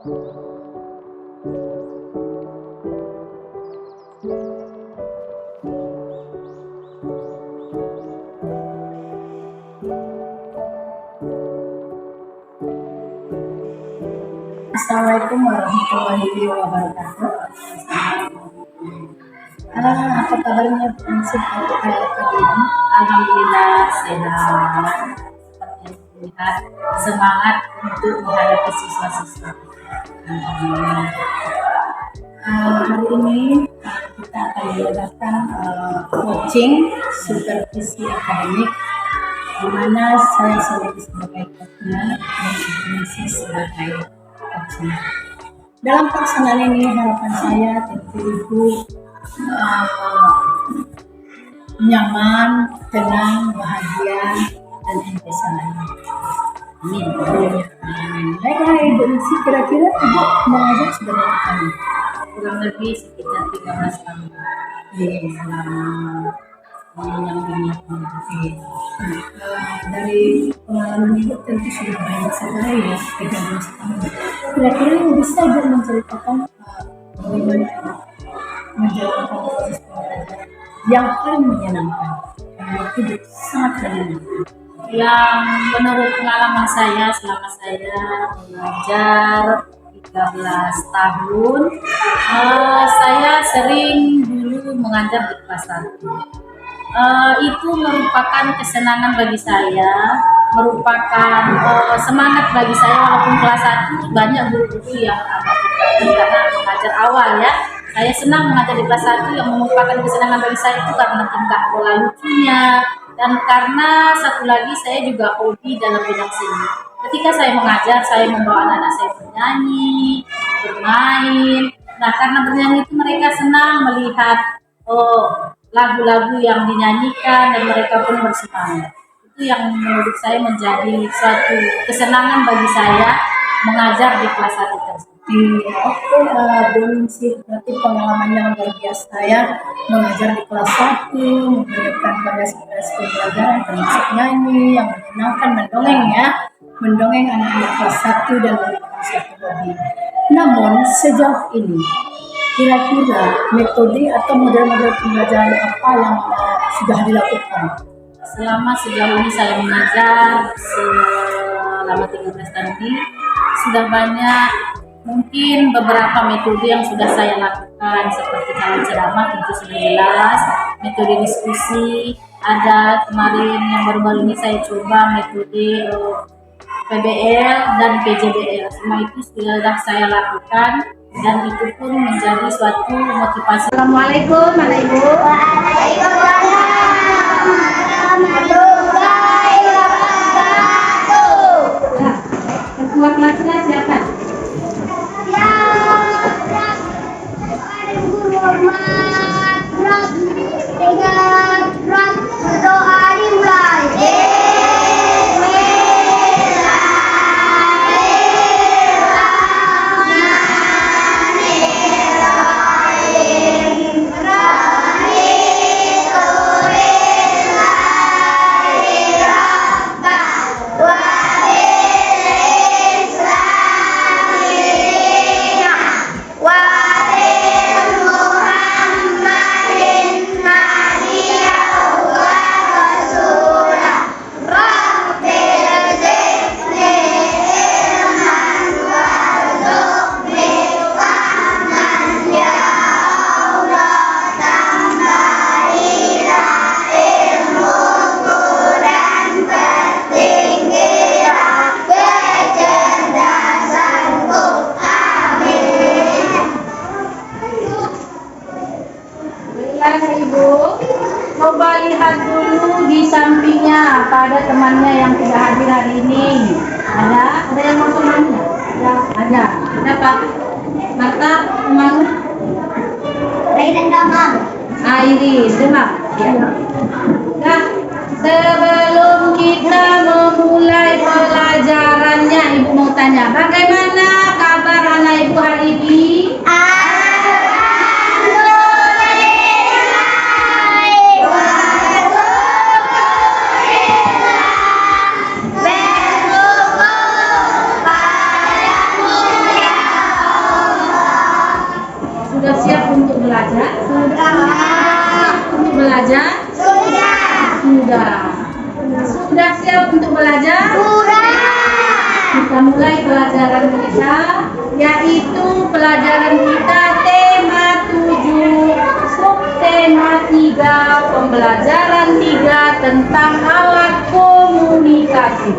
Assalamualaikum warahmatullahi wabarakatuh. Apa kabarnya prinsip pagi ini? Alhamdulillah sehat. Seperti yang terlihat semangat untuk menghadapi siswa-siswa. Hari ini kita akan mengadakan coaching supervisi akademik, di mana saya sendiri sebagai coachnya dan Ibu sebagai coachnya. Dalam pelaksanaan ini harapan saya tentu Ibu nyaman, tenang, bahagia, dan senang. Amin. Baiklah Ibu Nisi, kira-kira Ibu mengajar sebenarnya kami Kurang lebih sekitar 13 tahun. Selama menyampingi dari pengalaman Ibu tentu sudah banyak sekali ya, 13 tahun. Kira-kira yang bisa Ibu menceritakan bagaimana menjalankan proses pembelajaran yang paling menyenangkan, yang Ibu sangat menyenangkan. Yang menurut pengalaman saya selama saya mengajar 13 tahun, saya sering dulu mengajar di kelas 1. Itu merupakan kesenangan bagi saya, merupakan semangat bagi saya, walaupun kelas 1 banyak guru-guru yang agak berbeda karena mengajar awal ya. Saya senang mengajar di kelas 1, yang merupakan kesenangan bagi saya itu karena tingkah pola lucunya, dan karena satu lagi saya juga hobi dalam bidang seni. Ketika saya mengajar, saya membawa anak-anak saya bernyanyi, bermain. Nah, karena bernyanyi itu mereka senang melihat lagu-lagu yang dinyanyikan dan mereka pun bersemangat. Itu yang menurut saya menjadi suatu kesenangan bagi saya mengajar di kelas 1 tersebut. Oke, Bu Ningsih, berarti pengalamannya luar biasa ya, mengajar di kelas 1, memberikan variasi-variasi pembelajaran termasuk nyanyi yang menyenangkan, mendongeng anak-anak kelas 1 dan merupakan suatu hobi. Namun sejauh ini kira-kira metode atau model-model pembelajaran apa yang sudah dilakukan? Selama sejauh ini saya mengajar selama 13 tahun ini, sudah banyak mungkin beberapa metode yang sudah saya lakukan, seperti kalau ceramah tentu sudah jelas, metode diskusi, ada kemarin yang baru-baru ini saya coba metode PBL dan PJBL. Semua itu sudah saya lakukan dan itu pun menjadi suatu motivasi. Assalamualaikum, Anak Ibu. Waalaikumsalam warahmatullahi wabarakatuh. Ketua kelasnya siapa? Berdoa dimulai. Ibu, coba lihat dulu di sampingnya apa ada temannya yang tidak hadir hari ini. Ada yang mau temannya? Ada. Ada Pak? Marta, teman? Raidan Damang. Iris, Demak. Ya. Nah, sebelum kita memulai pelajarannya, Ibu mau tanya, bagaimana kabar anak Ibu hari ini? Sudah siap untuk belajar? Untuk belajar? Sudah. Sudah siap untuk belajar? Kita mulai pelajaran kita, yaitu pelajaran kita tema 7, subtema 3, pembelajaran 3 tentang alat komunikasi.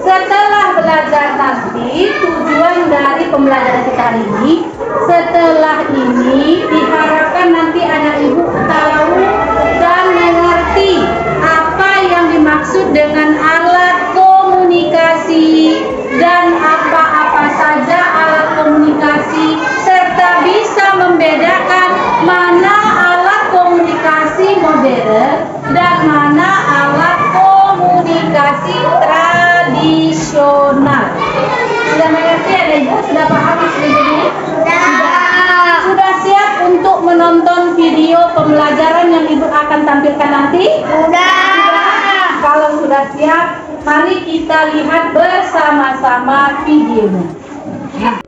Setelah belajar nanti, tujuan dari pembelajaran kita hari ini, setelah ini diharapkan nanti anak ibu tahu dan mengerti apa yang dimaksud dengan alat komunikasi dan apa-apa saja alat komunikasi, serta bisa membedakan mana alat komunikasi modern dan mana alat komunikasi tradisional. Sudah mengerti ya ibu? Sudah paham maksudnya ini? Sudah siap untuk menonton video pembelajaran yang ibu akan tampilkan nanti? Sudah. Kalau sudah siap, mari kita lihat bersama-sama videonya.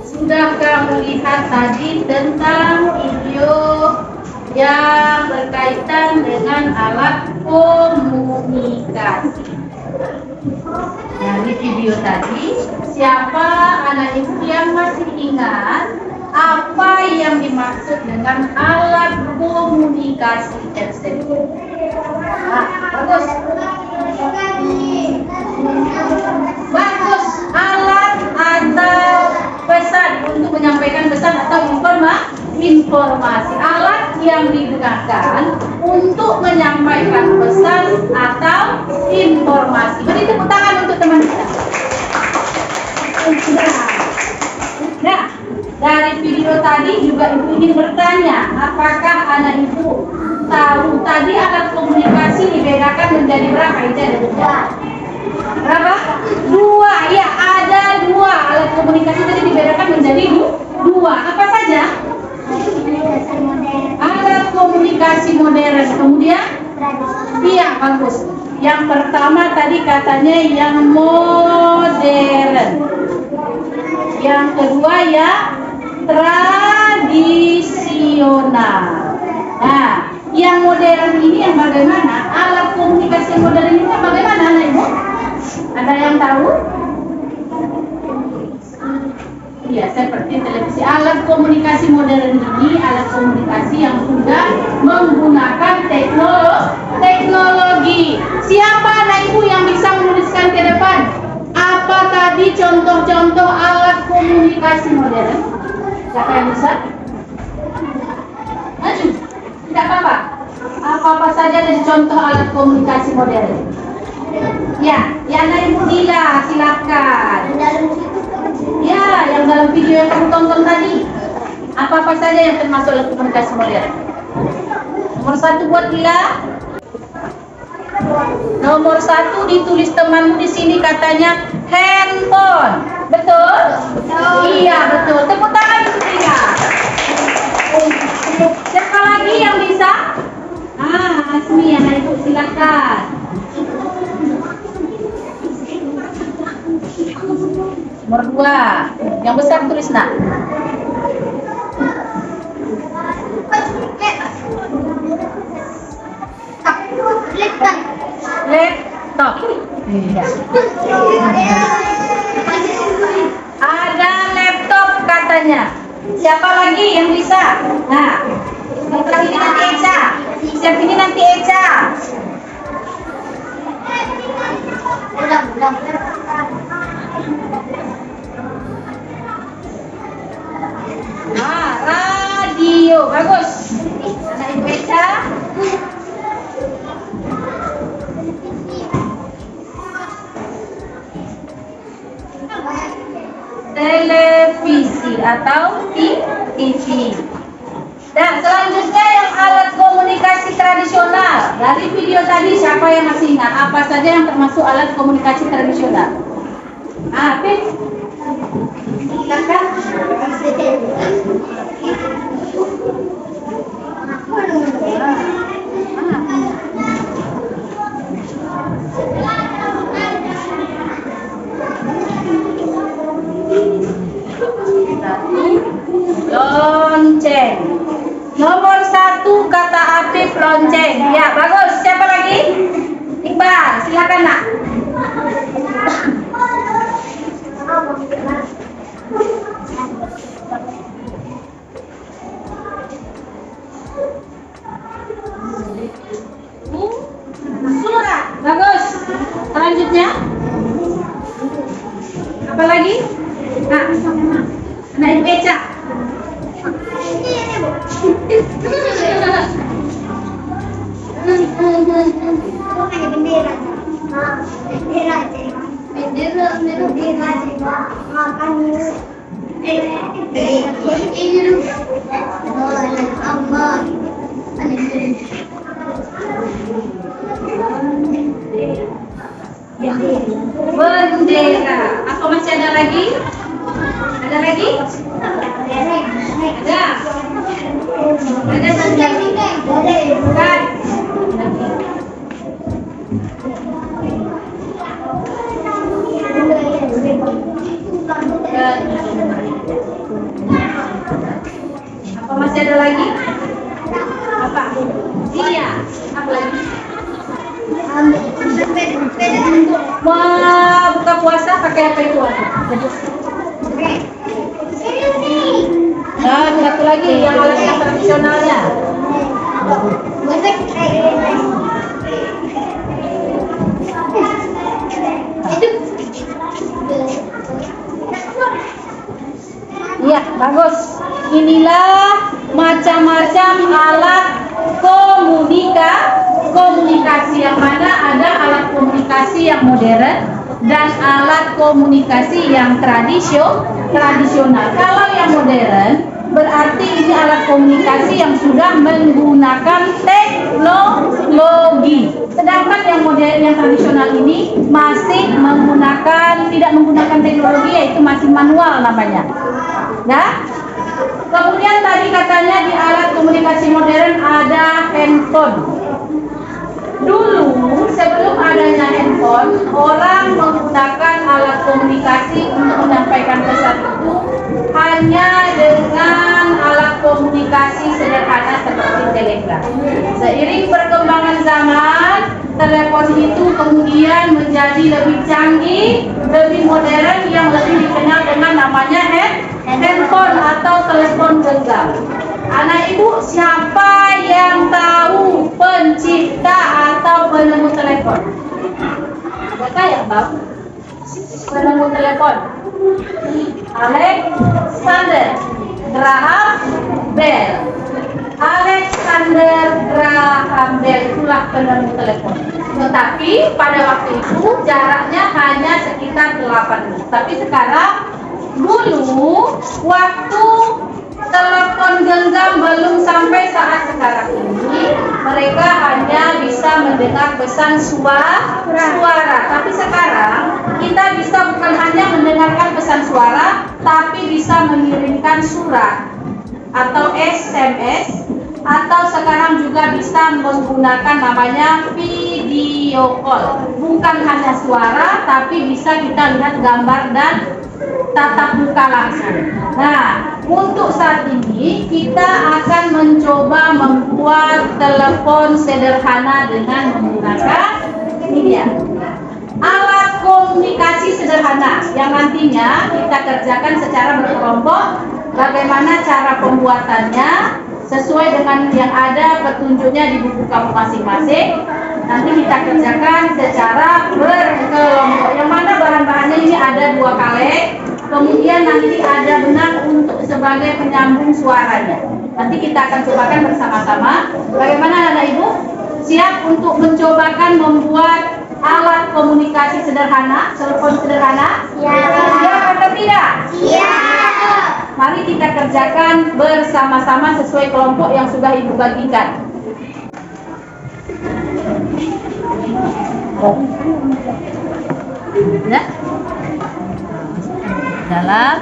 Sudahkah melihat tadi tentang video yang berkaitan dengan alat komunikasi? Dari video tadi, siapa anak ibu yang masih ingat apa yang dimaksud dengan alat komunikasi tersebut? Bagus. Bagus. Alat atau pesan untuk menyampaikan pesan atau informasi. Alat yang digunakan untuk menyampaikan pesan atau informasi. Beri tepuk tangan untuk teman kita. Nah, dari video tadi juga ibu ingin bertanya, apakah anak ibu tahu tadi alat komunikasi dibedakan menjadi berapa? Itu ada dua. Berapa? Dua. Ya, ada dua alat komunikasi tadi dibedakan menjadi dua. Apa saja? Alat komunikasi modern. Kemudian? Iya, bagus. Yang pertama tadi katanya yang modern. Yang kedua ya tradisional. Nah, yang modern ini yang bagaimana? Alat komunikasi modern ini yang bagaimana, Ibu? Ada yang tahu? Iya, seperti televisi. Alat komunikasi modern ini alat komunikasi yang sudah menggunakan teknologi. Siapa anak ibu yang bisa menuliskan ke depan? Apa tadi contoh-contoh alat komunikasi modern? Siapa yang bisa? Maju. Tidak apa-apa. Apa-apa saja dari contoh alat komunikasi modern. Ya, anak ibu Dila, silakan. Ya, yang dalam video yang kamu tonton tadi. Apa-apa saja yang termasuk alat komunikasi modern? Nomor 1 buat Dila. Nomor 1 ditulis temanmu di sini katanya handphone. Betul? Iya, betul. Tepuk tangan untuk Dila. Siapa lagi yang bisa? Asmi, anak ibu silakan. Nomor 2, yang besar tulis nak. Laptop. Iya. Ada laptop katanya. Siapa lagi yang bisa? Nah, siapa ini nanti Eca. Siapa ini nanti Eca. Nah, radio. Bagus. Anak Ibu Eca. Televisi atau TV. Dan selanjutnya yang alat komunikasi tradisional. Dari video tadi siapa yang masih ingat apa saja yang termasuk alat komunikasi tradisional? Pin. Silakan. Lonceng. Nomor 1 kata Afif lonceng. Ya, bagus. Siapa lagi? Iqbal, silakan nak. Surat. Bagus. Selanjutnya. Apa lagi? Nah, anak Ibu Eca. Bendera. Apa masih ada lagi? Ada lagi? Ada. Ada bendera. Bukan. Apa masih ada lagi? Apa? Iya. Apa lagi? Wah, buka puasa pakai apa itu? Nah, satu lagi yang alat yang tradisionalnya. Iya, bagus. Inilah macam-macam alat komunikasi yang mana ada alat komunikasi yang modern dan alat komunikasi yang tradisional. Kalau yang modern berarti ini alat komunikasi yang sudah menggunakan teknologi. Sedangkan yang modern, yang tradisional ini masih tidak menggunakan teknologi, yaitu masih manual namanya. Ya. Kemudian tadi katanya di alat komunikasi modern ada handphone. Dulu sebelum adanya handphone, orang menggunakan alat komunikasi untuk menyampaikan pesan itu hanya dengan alat komunikasi sederhana seperti telegram. Seiring perkembangan zaman, telepon itu kemudian menjadi lebih canggih, lebih modern, yang lebih dikenal dengan namanya handphone atau telepon genggam. Anak ibu, siapa yang tahu pencipta atau penemu telepon? Siapa yang tahu penemu telepon? Alexander Graham Bell. Alexander Graham Bell itulah penemu telepon. Tetapi pada waktu itu jaraknya hanya sekitar 8 menit. Tapi sekarang, dulu waktu telepon genggam belum sampai saat sekarang ini, mereka hanya bisa mendengar pesan suara. Tapi sekarang kita bisa bukan hanya mendengarkan pesan suara, tapi bisa mengirimkan surat atau SMS, atau sekarang juga bisa menggunakan namanya video call. Bukan hanya suara, tapi bisa kita lihat gambar dan tatap muka langsung. Nah, untuk saat ini kita akan mencoba membuat telepon sederhana dengan menggunakan ini dia, alat komunikasi sederhana yang nantinya kita kerjakan secara berkelompok. Bagaimana cara pembuatannya sesuai dengan yang ada petunjuknya di buku kamu masing-masing. Nanti kita kerjakan secara berkelompok. Yang mana bahan-bahannya ini ada 2 kaleng. Kemudian nanti ada benang untuk sebagai penyambung suaranya. Nanti kita akan cobakan bersama-sama. Bagaimana anak ibu? Siap untuk mencobakan membuat alat komunikasi sederhana, telepon sederhana? Siap atau tidak? Siap. Mari kita kerjakan bersama-sama sesuai kelompok yang sudah ibu bagikan. Ya. Dalam.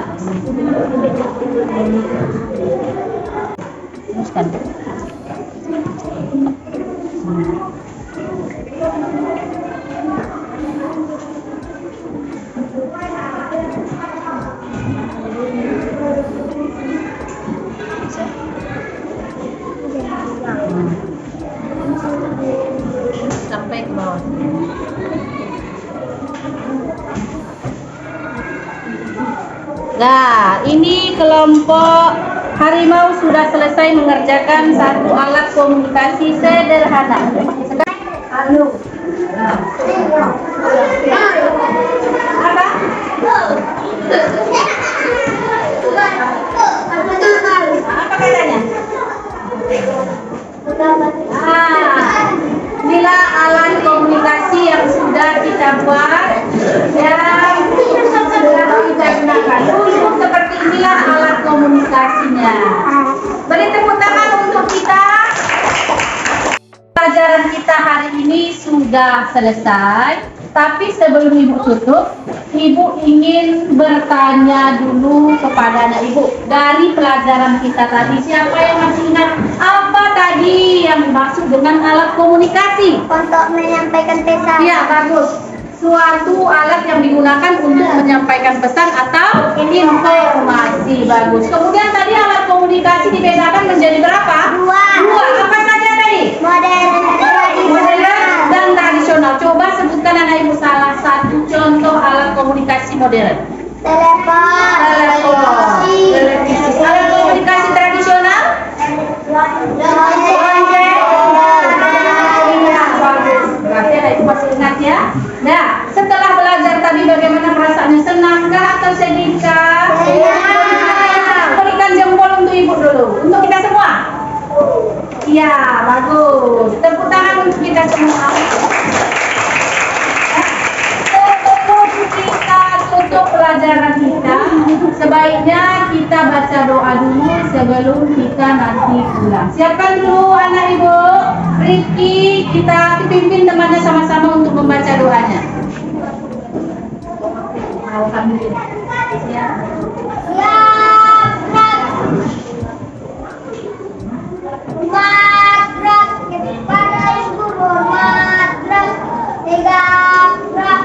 Teruskan. Sampai ke bawah. Nah, ini kelompok harimau sudah selesai mengerjakan satu alat komunikasi sederhana. Halo. Apa? Apa bedanya? Inilah alat komunikasi yang sudah kita buat, yang sudah kita gunakan. Untuk seperti inilah alat komunikasinya. Beri tepuk tangan untuk kita. Pelajaran kita hari ini sudah selesai. Tapi sebelum ibu tutup, ibu ingin bertanya dulu kepada anak ibu. Dari pelajaran kita tadi, siapa yang masih ingat apa tadi yang dimaksud dengan alat komunikasi? Untuk menyampaikan pesan. Iya, bagus. Suatu alat yang digunakan untuk menyampaikan pesan atau informasi. Bagus. Kemudian tadi alat komunikasi dibedakan menjadi berapa? Dua. Apa saja tadi? Modern dan tradisional. Coba sebutkan anak ibu salah satu contoh alat komunikasi modern. Telepon. Televisi. Alat komunikasi tradisional? Lonceng. Iya, bagus. Berarti anak ibu masih ingat ya. Nah, setelah belajar tadi bagaimana perasaannya? Senangkah atau sedihkah? Berikan jempol untuk ibu dulu. Untuk kita semua. Iya, bagus. Tepuk tangan untuk kita semua. Sebelum kita tutup pelajaran kita, sebaiknya kita baca doa dulu sebelum kita nanti pulang. Siapkan dulu anak ibu. Rifki, kita pimpin temannya sama-sama untuk membaca doanya. Alhamdulillah. Ya. Matras kepada ibu bermatras tiga prak.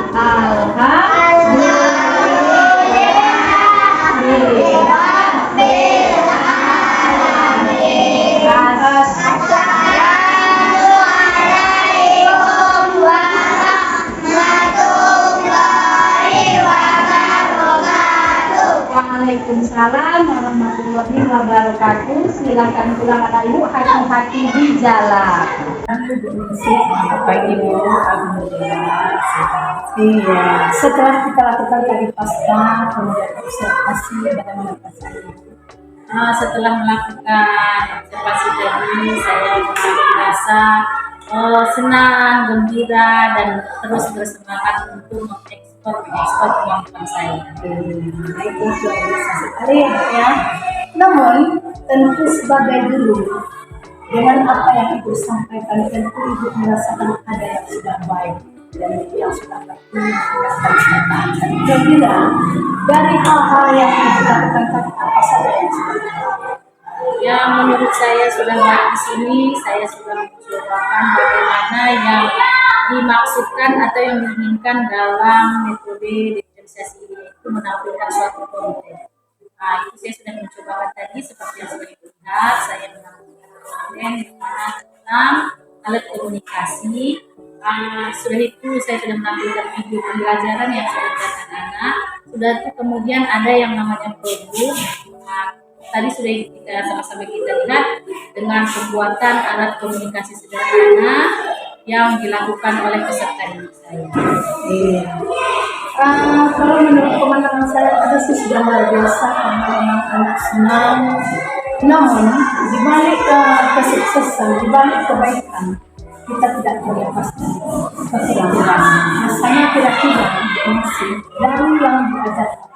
Waalaikumsalam warahmatullahi wabarakatuh. Silakan pulang anak ibu, hati-hati di jalan. Baik ibu, alhamdulillah. Iya, setelah kita lakukan tadi pasca, kemudian observasi bagaimana perasaan ibu? Setelah melakukan observasi tadi, saya merasa senang, gembira, dan terus bersemangat untuk mengekspor kemampuan saya. Itu sudah bisa sekali ya. Namun tentu sebagai guru, dengan apa yang ibu sampaikan, tentu ibu merasakan ada yang sudah baik dan yang sudah terpilih, sudah tercatat. Kira-kira dari hal-hal yang ibu lakukan tadi, apa saja yang sudah dilakukan? Ya, menurut saya sudah baik di sini. Saya sudah mencobakan bagaimana yang dimaksudkan atau yang diinginkan dalam metode organisasi itu menampilkan suatu konten. Nah, itu saya sudah mencobakan tadi seperti yang sudah dilihat, saya menampilkan konten di mana tentang alat komunikasi. Sudah itu saya sudah menampilkan video pembelajaran yang sudah dilihat anak-anak. Sudah itu kemudian ada yang namanya produk. Tadi sudah kita sama-sama kita lihat dengan pembuatan alat komunikasi sederhana yang dilakukan oleh peserta didik saya. Iya. Kalau menurut pemandangan saya tadi sih sudah luar biasa karena memang anak senang. Namun di balik kesuksesan, di balik kebaikan, kita tidak boleh pasti. Rasanya kira-kira informasi dari yang diajarkan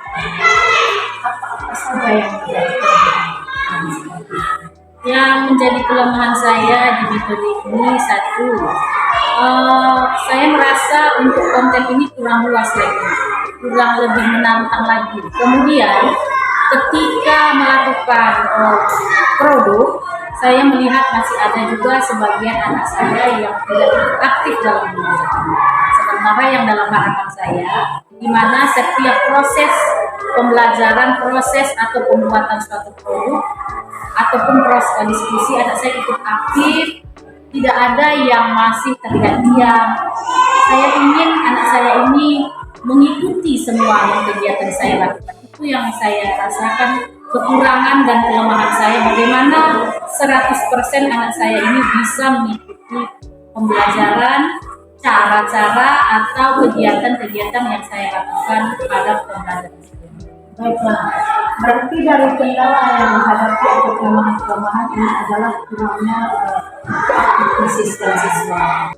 apa-apa saja yang diajarkan. Yang menjadi kelemahan saya di metode ini satu, saya merasa untuk konten ini kurang luas lagi, kurang lebih menantang lagi. Kemudian ketika melakukan produk, saya melihat masih ada juga sebagian anak saya yang tidak aktif dalam belajar. Sementara yang dalam harapan saya, di mana setiap proses pembelajaran, proses atau pembuatan suatu produk ataupun proses diskusi anak saya ikut aktif, tidak ada yang masih terlihat diam. Saya ingin anak saya ini mengikuti semua kegiatan saya lakukan. Itu yang saya rasakan kekurangan dan kelemahan saya, bagaimana 100% anak saya ini bisa mengikuti pembelajaran, cara-cara atau kegiatan-kegiatan yang saya lakukan pada pembelajaran. Baiklah, berarti dari kendala yang dihadapi atau kelemahan-kelemahan ini adalah kurangnya konsistensi siswa.